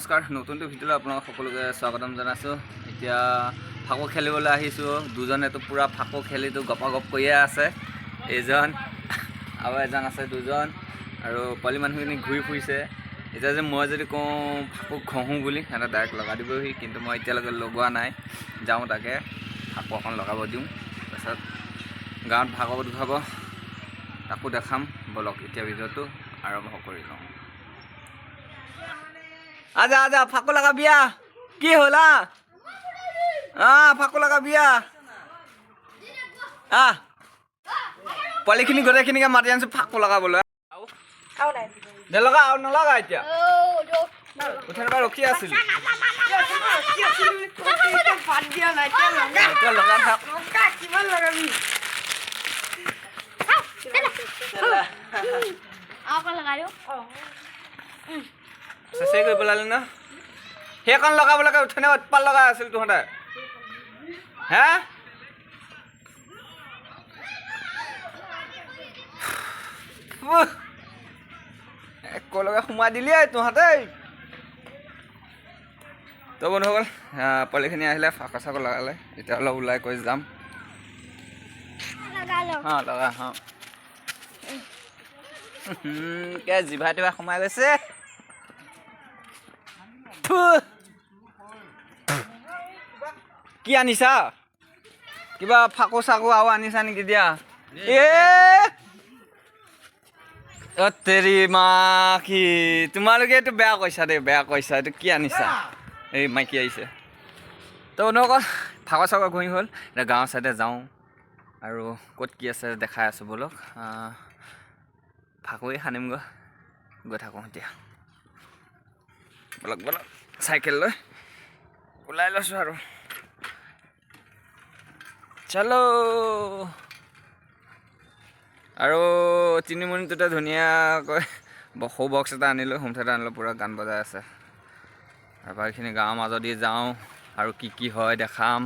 নমস্কাৰ নতুনটো ভিডিঅ'লৈ আপোনালোক সকলোকে স্বাগতম জনাইছোঁ। এতিয়া ফাকু খেলিবলৈ আহিছোঁ। দুজনেতো পূৰা ফাকু খেলিটো গপাগপ কৰিয়ে আছে। এইজন আৰু এজন আছে, দুজন আৰু পোৱালি মানুহখিনি ঘূৰি ফুৰিছে। এতিয়া যে মই যদি কওঁ ফাকু ঘঁহোঁ বুলি, সিহঁতে ডাইৰেক্ট লগাই দিবহি, কিন্তু মই এতিয়ালৈকে লগোৱা নাই। যাওঁ তাকে ফাকু এখন লগাব দিওঁ, তাৰপিছত গাঁৱত ভাগৱত উঠাব, তাকো দেখাম। বলক এতিয়া ভিডিঅ'টো আৰম্ভ কৰি লওঁ। আজা আজা ফাকু লগা বিয়া কি হ'ল? ফাকু লগা বিয়া পোৱালিখিনি গোটেইখিনিকে মাতি আনিছোঁ ফাকু লগাবলৈ। নেলগা আৰু নলগা এতিয়া উঠাৰ পৰা ৰখি আছিলোঁ। লগা থাক চেচে কৰি পেলালি ন? সেইখন লগাবলৈকে উঠেনে উৎপাত লগাই আছিল তহঁতে হে? কলৈকে সোমাই দিলি তহঁতে। তো বন্ধুসকল, পোৱালিখিনি আহিলে ফাকু চাকু লগালে, এতিয়া অলপ ওলাই কৰি যাম। লগা কে জিভা টিভা সোমাই গৈছে। কি আনিছা? কিবা ফাকু চাকু আৰু আনিছা নেকি? দিয়া তেৰি মা কি তোমালোকে এইটো বেয়া কৈছা দেই, বেয়া কৈছা। এইটো কি আনিছা? এই মাইকী আহিছে। তো বন্ধুসকল, ফাকু চাকু ঘূৰি হ'ল, এতিয়া গাঁৱৰ ছাইডে যাওঁ আৰু ক'ত কি আছে দেখাই আছোঁ। বলক ফাকুৱে সানিমগৈ, গৈ থাকোঁ এতিয়া। বলক বলক, চাইকেল লৈ ওলাই লৈছোঁ আৰু চলো। আৰু 3 মিনিটতে ধুনীয়াকৈ সৰু বক্স এটা আনিলোঁ, হোম থিয়েটাৰ আনিলোঁ, পূৰা গান বজাই আছে। আৰু বাকীখিনি গাঁৱৰ মাজদি যাওঁ আৰু কি কি হয় দেখাম।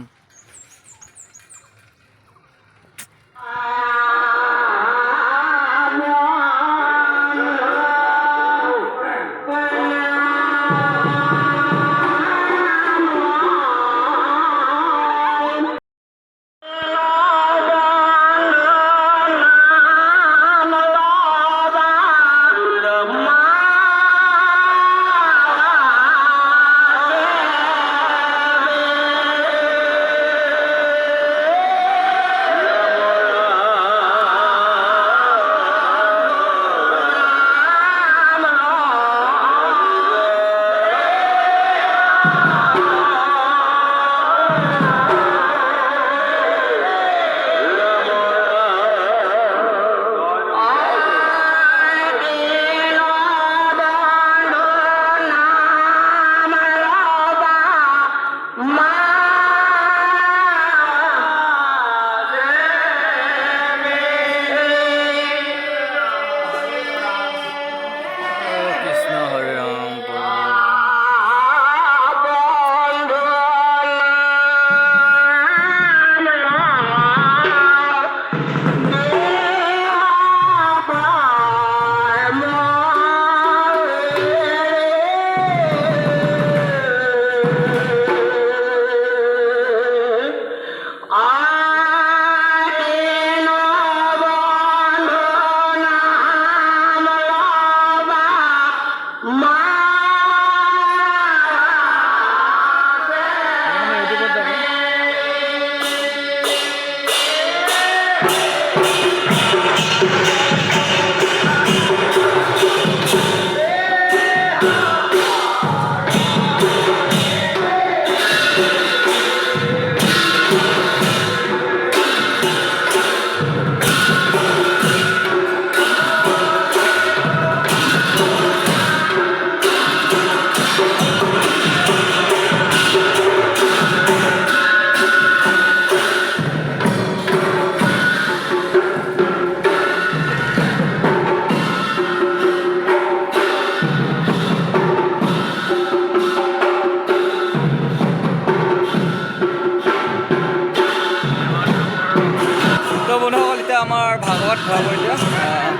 আমাৰ ভাগৱত ভাব এতিয়া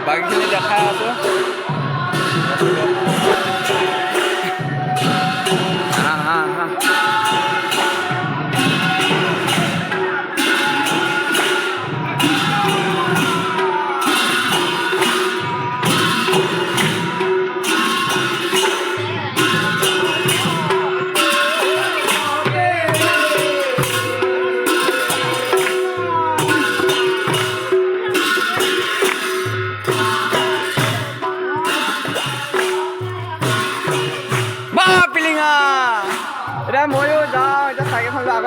বাকীখিনি দেখাই আছোঁ।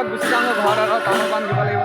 আগত গুচি যাওঁ ঘৰত আৰু তামোল পাণ দিব লাগিব।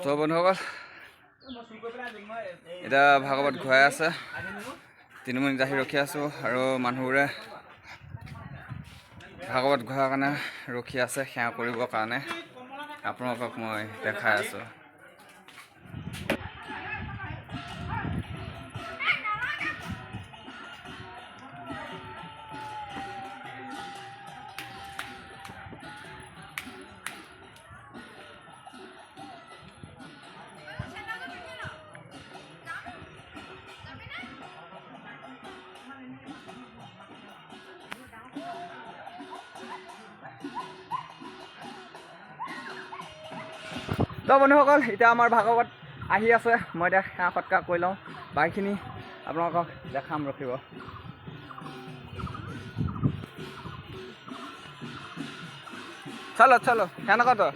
তো বন্ধুসকল এতিয়া ভাগৱত ঘূৰাই আছে, 3 মিনিট আহি ৰখি আছোঁ আৰু মানুহবোৰে ভাগৱত ঘূৰাৰ কাৰণে ৰখি আছে সেৱা কৰিবৰ কাৰণে। আপোনালোকক মই দেখাই আছোঁ। তো বন্ধুসকল এতিয়া আমাৰ ভাগৱত আহি আছে, মই এতিয়া সেৱা সৎকাৰ কৰি লওঁ, বাকীখিনি আপোনালোকক দেখাম, ৰখিব। চলো চলো সেৱা নকৰ তই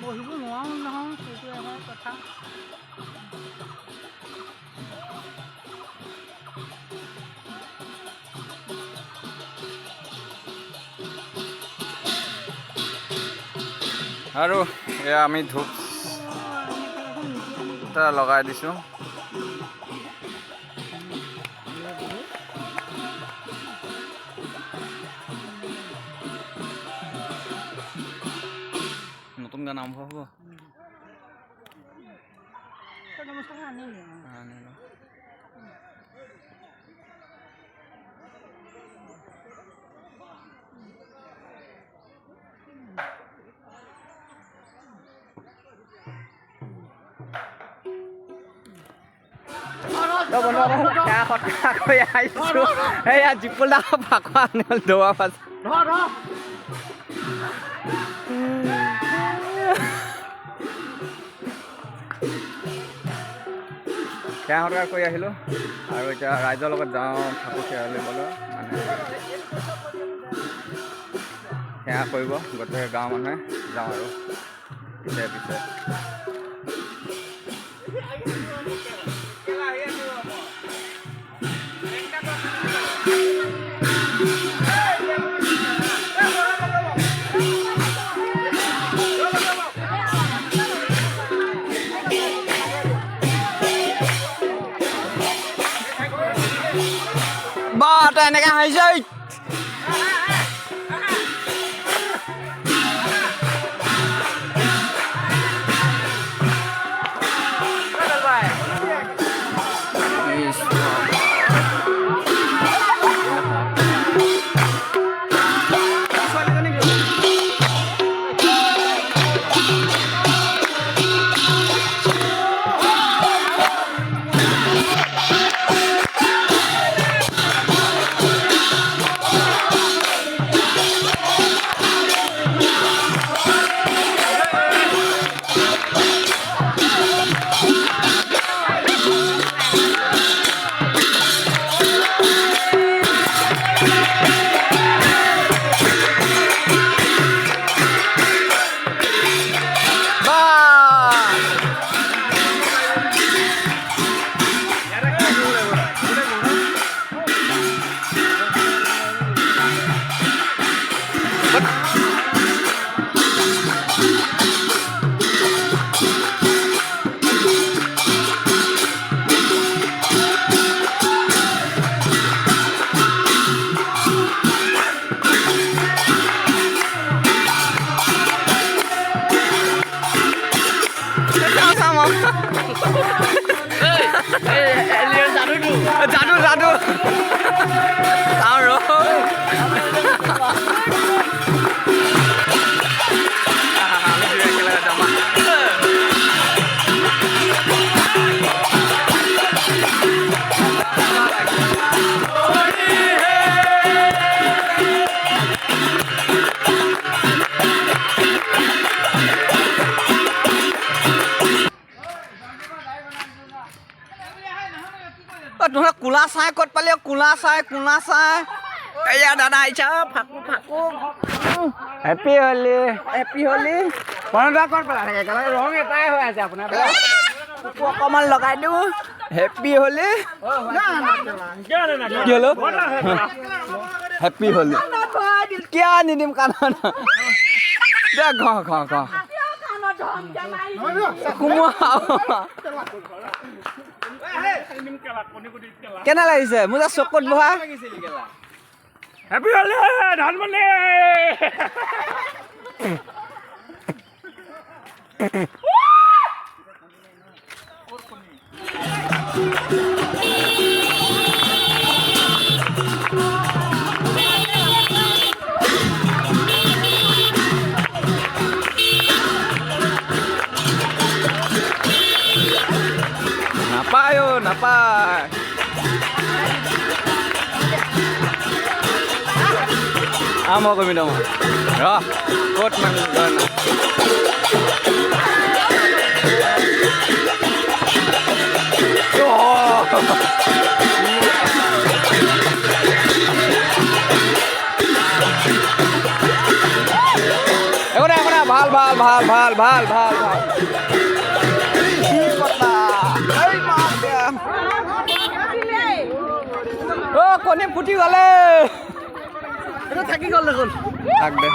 বহিব নোৱাৰো নহয়, সেইটোহে কথা। আৰু এয়া আমি ধূপ এটা লগাই দিছোঁ। নতুন গান আৰম্ভ হ'ব। সেয়া সৎকাৰ কৰি আহিছোঁ। সেয়া জিপুল দা ফাকুৱা আনিল দৌৰা পাছ সেয়া সৎকাৰ কৰি আহিলোঁ আৰু এতিয়া ৰাইজৰ লগত যাওঁ ফাকু সেৱা ল'বলৈ, মানে সেৱা কৰিব গোটেই গাঁৱৰ মানুহে যাওঁ আৰু পিছে পিছে। বা তই এনেকৈ হাঁহিছে। চাই ক'ত পালি কোলা চাই এয়া দাদা আহিছা ফাকু হেপী হলি পৰদা ক'ত পেলাই থাকে একেবাৰে ৰং এটাই হৈ আছে আপোনাৰ অকণমান লগাই দিওঁ হেপী হলি কি হলো হেপী হলি কিয় নিদিম কাণত দে ঘ কেনে লাগিছে মোৰ যে চকুত বহা হেপী হলি ধানমন্ডি নাপায় মই কমি দম ৰ ক'ত মানুহ ভাল কণী ফুটি গ'লে থাকি গ'ল দেখোন থাক দে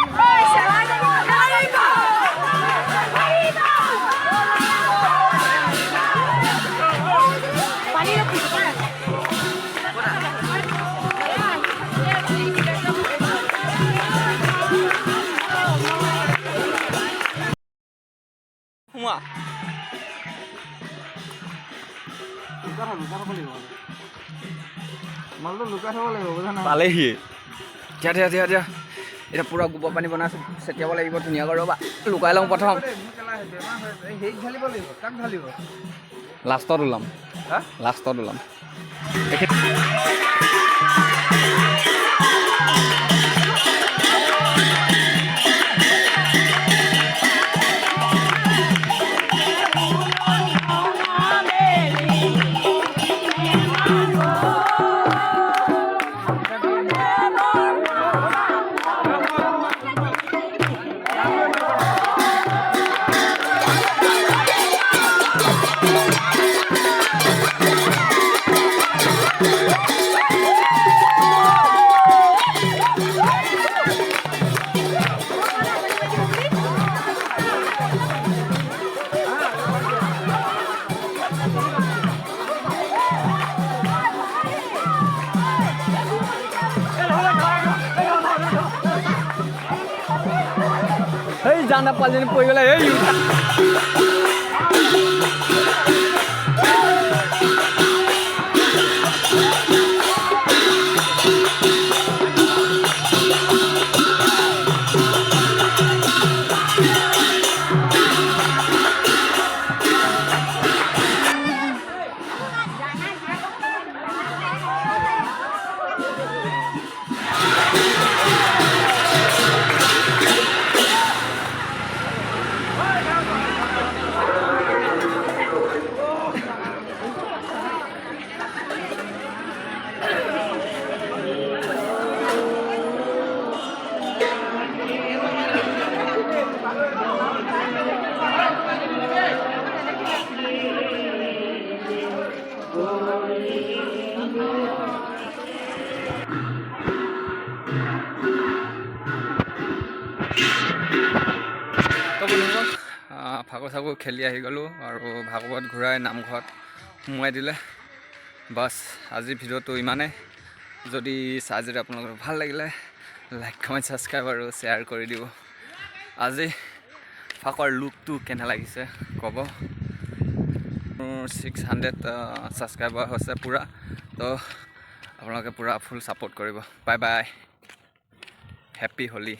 পালেহি দিয়া এতিয়া পূৰা গোবৰ পানী বনাইছো ছটিয়াব লাগিব ধুনীয়াকৈ ৰ'বা লুকাই লওঁ প্ৰথম লাষ্টত ওলাম এই জানা পালিনি পৰি গ'লে এই ফাকু চাকু খেলি আহি গ'লোঁ আৰু ভাগৱত ঘূৰাই নামঘৰত সোমোৱাই দিলে বাছ আজিৰ ভিডিঅ'টো ইমানেই যদি চাই যদি আপোনালোকৰ ভাল লাগিলে লাইক কমেণ্ট ছাবস্ক্ৰাইব আৰু শ্বেয়াৰ কৰি দিব আজি ফাকুৰ লুকটো কেনে লাগিছে ক'ব মোৰ 600 ছাবস্ক্ৰাইবাৰ হৈছে পূৰা তো আপোনালোকে পূৰা ফুল ছাপোৰ্ট কৰিব বাই বাই হেপী হোলী